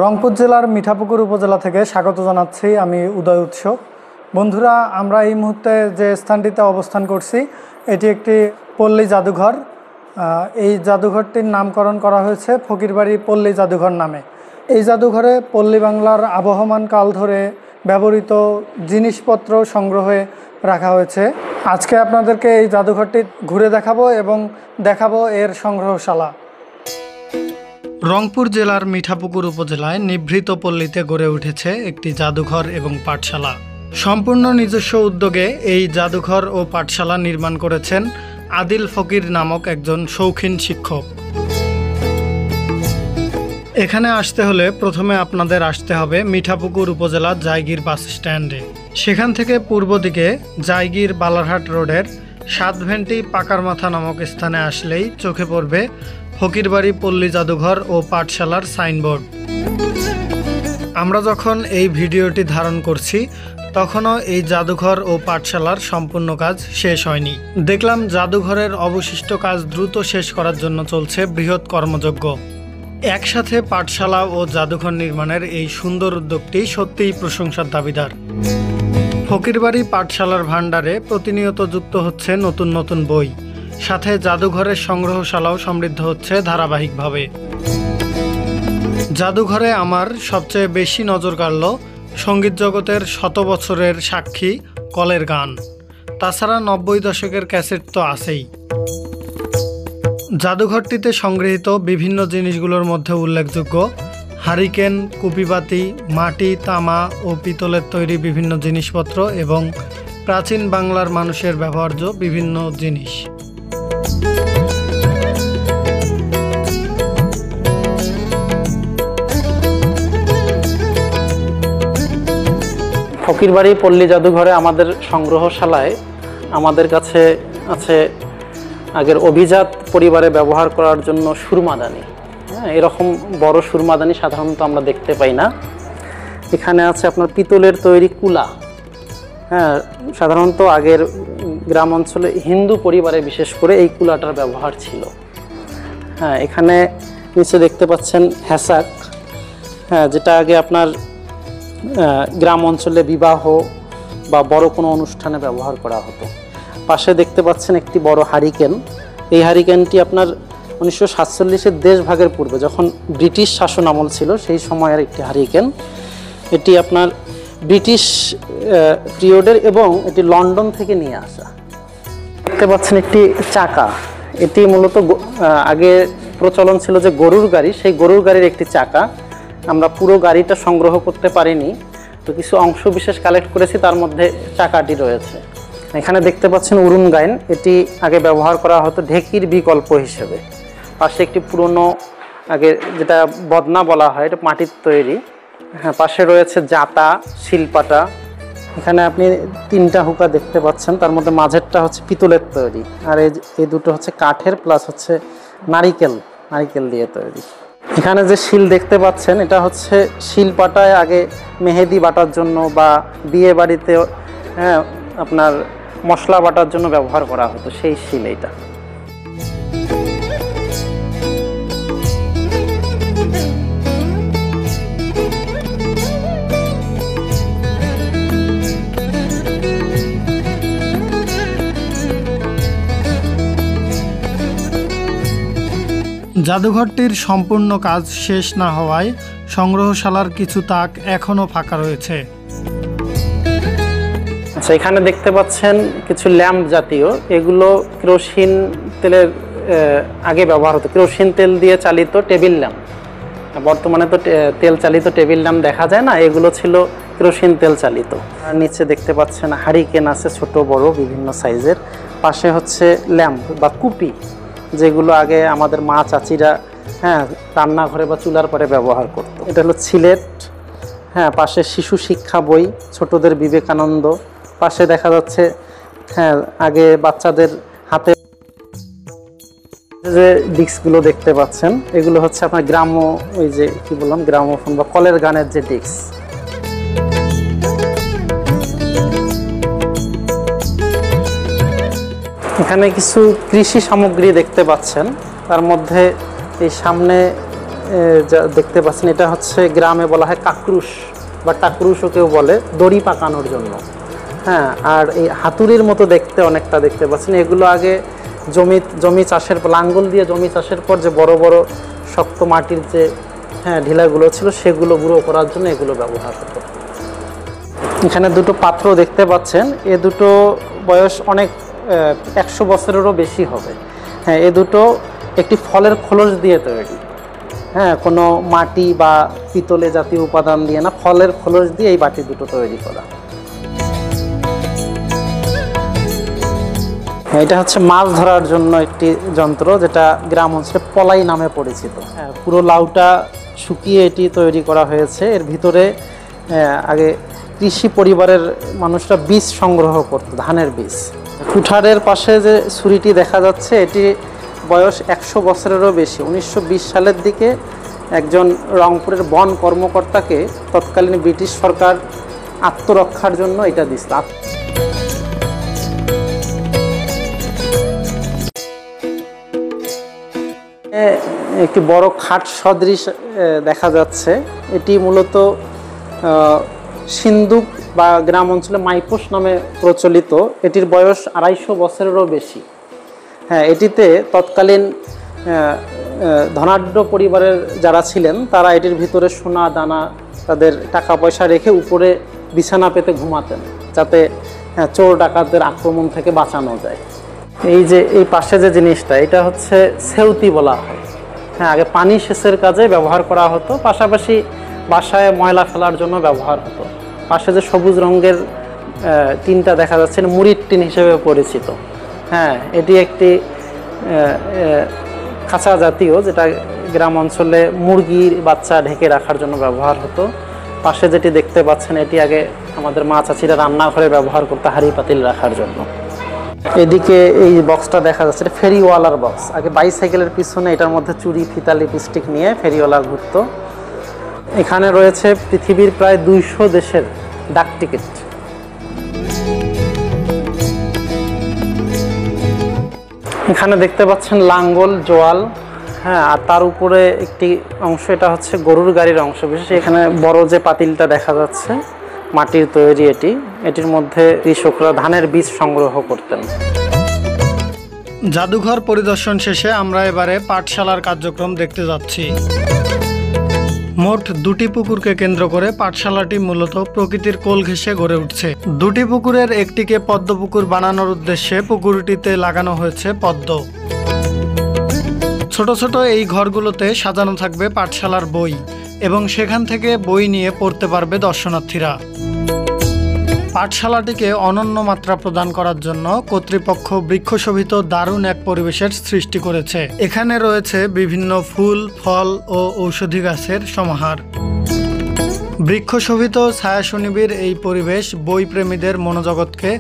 রংপুর জেলার মিঠাপুকুর উপজেলা থেকে স্বাগত জানাচ্ছি আমি উদয় উৎস। বন্ধুরা, আমরা এই মুহূর্তে যে স্থানটিতে অবস্থান করছি এটি একটি পল্লী জাদুঘর। এই জাদুঘরটির নামকরণ করা হয়েছে ফকিরবাড়ি পল্লী জাদুঘর নামে। এই জাদুঘরে পল্লী বাংলার আবহমান কাল ধরে ব্যবহৃত জিনিসপত্র সংগ্রহে রাখা হয়েছে। আজকে আপনাদেরকে এই জাদুঘরটি ঘুরে দেখাবো এবং দেখাবো এর সংগ্রহশালা। রংপুর জেলার মিঠাপুকুর উপজেলায় নিভৃত পল্লীতে গড়ে উঠেছে একটি জাদুঘর এবং পাঠশালা। সম্পূর্ণ নিজস্ব উদ্যোগে এই জাদুঘর ও পাঠশালা নির্মাণ করেছেন আদিল ফকির নামক একজন শৌখিন শিক্ষক। এখানে আসতে হলে প্রথমে আপনাদের আসতে হবে মিঠাপুকুর উপজেলার জায়গির বাস স্ট্যান্ডে। সেখান থেকে পূর্ব দিকে জায়গির বালারহাট রোডের 7 ভেন্টি পাকার মাথা নামক স্থানে আসলেই চোখে পড়বে ফকিরবাড়ি পল্লী জাদুঘর ও পাঠশালার সাইনবোর্ড। আমরা যখন এই ভিডিওটি ধারণ করছি তখনও এই জাদুঘর ও পাঠশালার সম্পূর্ণ কাজ শেষ হয়নি। দেখলাম জাদুঘরের অবশিষ্ট কাজ দ্রুত শেষ করার জন্য চলছে বৃহৎ কর্মযজ্ঞ। একসাথে পাঠশালা ও জাদুঘর নির্মাণের এই সুন্দর উদ্যোগটি সত্যিই প্রশংসার দাবিদার। ফকিরবাড়ি পাঠশালার ভাণ্ডারে প্রতিনিয়ত যুক্ত হচ্ছে নতুন নতুন বই, সাথে জাদুঘরের সংগ্রহশালাও সমৃদ্ধ হচ্ছে ধারাবাহিকভাবে। জাদুঘরে আমার সবচেয়ে বেশি নজর কাড়ল সঙ্গীত জগতের 100 বছরের সাক্ষী কলের গান। তাছাড়া 90 দশকের ক্যাসেট তো আছেই। জাদুঘরটিতে সংগৃহীত বিভিন্ন জিনিসগুলোর মধ্যে উল্লেখযোগ্য হারিকেন, কুপিবাতি, মাটি, তামা ও পিতলের তৈরি বিভিন্ন জিনিসপত্র এবং প্রাচীন বাংলার মানুষের ব্যবহার্য বিভিন্ন জিনিস। ফকিরবাড়ি পল্লী জাদুঘরে আমাদের সংগ্রহশালায় আমাদের কাছে আছে আগের অভিজাত পরিবারে ব্যবহার করার জন্য সুরমাদানি। এরকম বড় সুরমাদানি সাধারণত আমরা দেখতে পাই না। এখানে আছে আপনার পিতলের তৈরি কুলা। সাধারণত আগের গ্রাম অঞ্চলে হিন্দু পরিবারে বিশেষ করে এই কুলাটার ব্যবহার ছিল। এখানে নিচে দেখতে পাচ্ছেন হ্যাসাক, যেটা আগে আপনার গ্রাম অঞ্চলে বিবাহ বা বড় কোনো অনুষ্ঠানে ব্যবহার করা হতো। পাশে দেখতে পাচ্ছেন একটি বড় হারিকেন। এই হারিকেনটি আপনার 1947-এর দেশভাগের পূর্বে যখন ব্রিটিশ শাসন আমল ছিল সেই সময়ের একটি হারিকেন। এটি আপনার ব্রিটিশ পিরিয়ডের এবং এটি লন্ডন থেকে নিয়ে আসা। দেখতে পাচ্ছেন একটি চাকা। এটি মূলত আগে প্রচলন ছিল যে গরুর গাড়ি, সেই গরুর গাড়ির একটি চাকা। আমরা পুরো গাড়িটা সংগ্রহ করতে পারিনি, তো কিছু অংশ বিশেষ কালেক্ট করেছি, তার মধ্যে চাকাটি রয়েছে। এখানে দেখতে পাচ্ছেন উরুন গাইন। এটি আগে ব্যবহার করা হতো ঢেকির বিকল্প হিসেবে। পাশে একটি পুরনো আগে যেটা বদনা বলা হয়, এটা মাটির তৈরি। পাশে রয়েছে জাতা, শিলপাটা। এখানে আপনি 3টা হুকা দেখতে পাচ্ছেন, তার মধ্যে মাঝেরটা হচ্ছে পিতলের তৈরি, আর এই দুটো হচ্ছে কাঠের প্লাস হচ্ছে নারিকেল দিয়ে তৈরি। এখানে যে শিল দেখতে পাচ্ছেন এটা হচ্ছে শিলপাটায় আগে মেহেদি বাটার জন্য বা বিয়ে বাড়িতে আপনার মশলা বাটার জন্য ব্যবহার করা হতো, সেই শিল এইটা। জাদুঘরটির সম্পূর্ণ কাজ শেষ না হওয়ায় সংগ্রহশালার কিছু তাক এখনও ফাঁকা রয়েছে। আচ্ছা, এখানে দেখতে পাচ্ছেন কিছু ল্যাম্প জাতীয়, এগুলো কেরোসিন তেলের আগে ব্যবহার হতো। কেরোসিন তেল দিয়ে চালিত টেবিল ল্যাম্প। বর্তমানে তো তেল চালিত টেবিল ল্যাম্প দেখা যায় না, এগুলো ছিল কেরোসিন তেল চালিত। আর নিচে দেখতে পাচ্ছেন হারিকেন আছে ছোট বড় বিভিন্ন সাইজের। পাশে হচ্ছে ল্যাম্প বা কুপি, যেগুলো আগে আমাদের মা চাচিরা রান্নাঘরে বা চুলার পরে ব্যবহার করত। এটা হলো সিলেট। পাশে শিশু শিক্ষা বই, ছোটদের বিবেকানন্দ। পাশে দেখা যাচ্ছে আগে বাচ্চাদের হাতে যে ডিস্কগুলো দেখতে পাচ্ছেন, এগুলো হচ্ছে আপনার গ্রাম্য, ওই যে কি বললাম, গ্রামোফোন বা কলের গানের যে ডিস্ক। এখানে কিছু কৃষি সামগ্রী দেখতে পাচ্ছেন, তার মধ্যে এই সামনে যা দেখতে পাচ্ছেন এটা হচ্ছে গ্রামে বলা হয় কাকরুশ বা টাকরুশও কেউ বলে, দড়ি পাকানোর জন্য। হ্যাঁ, আর এই হাতুড়ির মতো দেখতে অনেকটা দেখতে পাচ্ছেন, এগুলো আগে জমি চাষের লাঙ্গল দিয়ে জমি চাষের পর যে বড় বড় শক্ত মাটির যে ঢিলাগুলো ছিল সেগুলো গুঁড়ো করার জন্য এগুলো ব্যবহার হতো। এখানে দুটো পাত্র দেখতে পাচ্ছেন, এ দুটো বয়স অনেক 100 বছরেরও বেশি হবে। হ্যাঁ, এ দুটো একটি ফলের খোলস দিয়ে তৈরি। হ্যাঁ, কোনো মাটি বা পিতলে জাতীয় উপাদান দিয়ে না, ফলের খোলস দিয়ে এই বাটি দুটো তৈরি করা। এটা হচ্ছে মাছ ধরার জন্য একটি যন্ত্র, যেটা গ্রাম অঞ্চলে পলাই নামে পরিচিত। হ্যাঁ, পুরো লাউটা শুকিয়ে এটি তৈরি করা হয়েছে। এর ভিতরে আগে কৃষি পরিবারের মানুষরা বীজ সংগ্রহ করত, ধানের বীজ। কুঠারের পাশে যে ছুরিটি দেখা যাচ্ছে এটি বয়স 100 বছরেরও বেশি। 1920 সালের দিকে একজন রংপুরের বন কর্মকর্তাকে তৎকালীন ব্রিটিশ সরকার আত্মরক্ষার জন্য এটা দিছিল। একটি বড় খাট সদৃশ দেখা যাচ্ছে, এটি মূলত সিন্দুক বা গ্রাম অঞ্চলে মাইপোষ নামে প্রচলিত। এটির বয়স 250 বছরেরও বেশি। হ্যাঁ, এটিতে তৎকালীন ধনাঢ্য পরিবারের যারা ছিলেন তারা এটির ভিতরে সোনা দানা তাদের টাকা পয়সা রেখে উপরে বিছানা পেতে ঘুমাতেন, যাতে চোর ডাকাতদের আক্রমণ থেকে বাঁচানো যায়। এই যে এই পাশে যে জিনিসটা, এটা হচ্ছে সেউতি বলা হয়। হ্যাঁ, আগে পানি সেচের কাজে ব্যবহার করা হতো, পাশাপাশি বাসায় ময়লা ফেলার জন্য ব্যবহার হতো। পাশে যে সবুজ রঙের টিনটা দেখা যাচ্ছে মুড়ির টিন হিসেবে পরিচিত। হ্যাঁ, এটি একটি খাঁচা জাতীয়, যেটা গ্রাম অঞ্চলে মুরগির বাচ্চা ঢেকে রাখার জন্য ব্যবহার হতো। পাশে যেটি দেখতে পাচ্ছেন এটি আগে আমাদের মা চাচিরা রান্নাঘরে ব্যবহার করতো হাঁড়ি পাতিল রাখার জন্য। এদিকে এই বক্সটা দেখা যাচ্ছে, এটা ফেরিওয়ালার বক্স। আগে বাইসাইকেলের পিছনে এটার মধ্যে চুরি ফিতা লিপস্টিক নিয়ে ফেরিওয়ালা ঘুরতো। এখানে রয়েছে পৃথিবীর প্রায় 200 দেশের ডাক টিকিট। এখানে দেখতে পাচ্ছেন লাঙ্গল, জোয়াল। হ্যাঁ, আর তার উপরে একটি অংশ, এটা হচ্ছে গরুর গাড়ির অংশ বিশেষ। এখানে বড় যে পাতিলটা দেখা যাচ্ছে মাটির তৈরি, এটির মধ্যে কৃষকরা ধানের বীজ সংগ্রহ করতেন। জাদুঘর পরিদর্শন শেষে আমরা এবারে পাঠশালার কার্যক্রম দেখতে যাচ্ছি। মোট 2টি পুকুরকে কেন্দ্র করে পাঠশালাটি মূলত প্রকৃতির কোল ঘেঁষে গড়ে উঠছে। 2টি পুকুরের একটিকে পদ্ম পুকুর বানানোর উদ্দেশ্যে পুকুরটিতে লাগানো হয়েছে পদ্ম। ছোট ছোট এই ঘরগুলোতে সাজানো থাকবে পাঠশালার বই এবং সেখান থেকে বই নিয়ে পড়তে পারবে দর্শনার্থীরা। পাঠশালাটিকে অনন্য মাত্রা প্রদান করার জন্য কর্তৃপক্ষ বৃক্ষশোভিত দারুণ এক পরিবেশের সৃষ্টি করেছে। এখানে রয়েছে বিভিন্ন ফুল, ফল ও ঔষধি গাছের সমাহার। বৃক্ষশোভিত ছায়াশনিবির এই পরিবেশ বইপ্রেমীদের মনোজগৎকে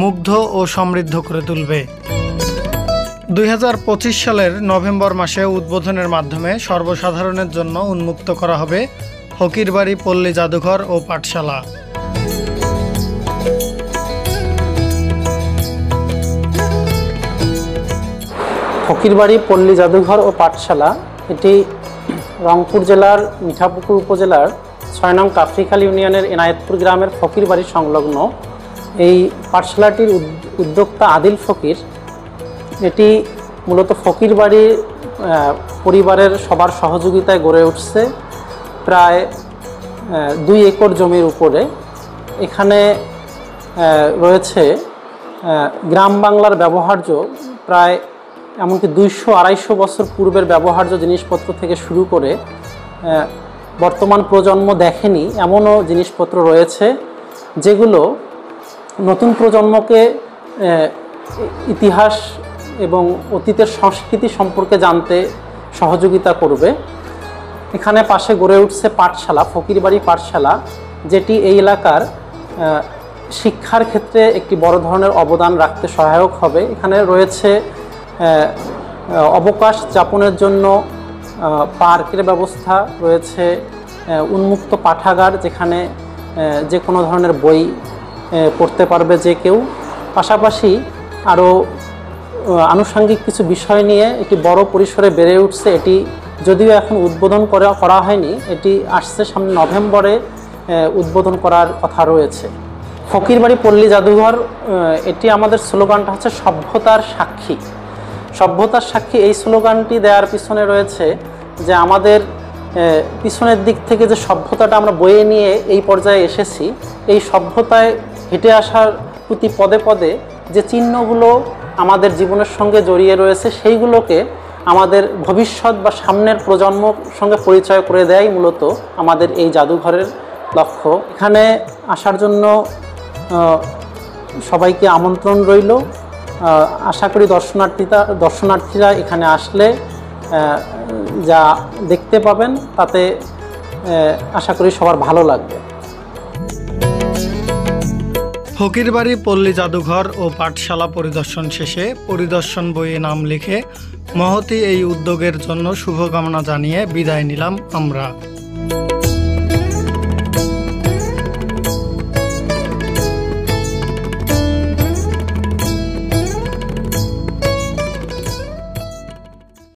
মুগ্ধ ও সমৃদ্ধ করে তুলবে। 2025 সালের নভেম্বর মাসে উদ্বোধনের মাধ্যমে সর্বসাধারণের জন্য উন্মুক্ত করা হবে ফকিরবাড়ি পল্লী জাদুঘর ও পাঠশালা। ফকিরবাড়ি পল্লী জাদুঘর ও পাঠশালা এটি রংপুর জেলার মিঠাপুকুর উপজেলার 6 নং কাফরিখাল ইউনিয়নের এনায়েতপুর গ্রামের ফকিরবাড়ি সংলগ্ন। এই পাঠশালাটির উদ্যোক্তা আদিল ফকির। এটি মূলত ফকিরবাড়ি পরিবারের সবার সহযোগিতায় গড়ে উঠছে প্রায় 2 একর জমির উপরে। এখানে রয়েছে গ্রাম বাংলার ব্যবহার্য প্রায় এমনকি 200-250 বছর পূর্বের ব্যবহার্য জিনিসপত্র থেকে শুরু করে বর্তমান প্রজন্ম দেখেনি এমনও জিনিসপত্র রয়েছে, যেগুলো নতুন প্রজন্মকে ইতিহাস এবং অতীতের সংস্কৃতি সম্পর্কে জানতে সহযোগিতা করবে। এখানে পাশে গড়ে উঠছে পাঠশালা, ফকিরবাড়ি পাঠশালা, যেটি এই এলাকার শিক্ষার ক্ষেত্রে একটি বড় ধরনের অবদান রাখতে সহায়ক হবে। এখানে রয়েছে অবকাশ যাপনের জন্য পার্কের ব্যবস্থা রয়েছে, উন্মুক্ত পাঠাগার যেখানে যে কোনো ধরনের বই পড়তে পারবে যে কেউ। পাশাপাশি আরও আনুষঙ্গিক কিছু বিষয় নিয়ে একটি বড় পরিসরে বেড়ে উঠছে এটি যদিও এখন উদ্বোধন করা হয়নি, এটি আসছে সামনে নভেম্বরে উদ্বোধন করার কথা রয়েছে। ফকিরবাড়ি পল্লী জাদুঘর, এটি আমাদের স্লোগানটা হচ্ছে সভ্যতার সাক্ষী। সভ্যতার সাক্ষী এই স্লোগানটি দেওয়ার পিছনে রয়েছে যে আমাদের পিছনের দিক থেকে যে সভ্যতাটা আমরা বয়ে নিয়ে এই পর্যায়ে এসেছি, এই সভ্যতায় হেঁটে আসার প্রতি পদে পদে যে চিহ্নগুলো আমাদের জীবনের সঙ্গে জড়িয়ে রয়েছে, সেইগুলোকে আমাদের ভবিষ্যৎ বা সামনের প্রজন্মর সঙ্গে পরিচয় করে দেয়াই মূলত আমাদের এই জাদুঘরের লক্ষ্য। এখানে আসার জন্য সবাইকে আমন্ত্রণ রইল। আশা করি দর্শনার্থীরা এখানে আসলে যা দেখতে পাবেন তাতে আশা করি সবার ভালো লাগবে। ফকিরবাড়ি পল্লী জাদুঘর ও পাঠশালা পরিদর্শন শেষে পরিদর্শন বইয়ে নাম লিখে মহতী এই উদ্যোগের জন্য শুভকামনা জানিয়ে বিদায় নিলাম আমরা।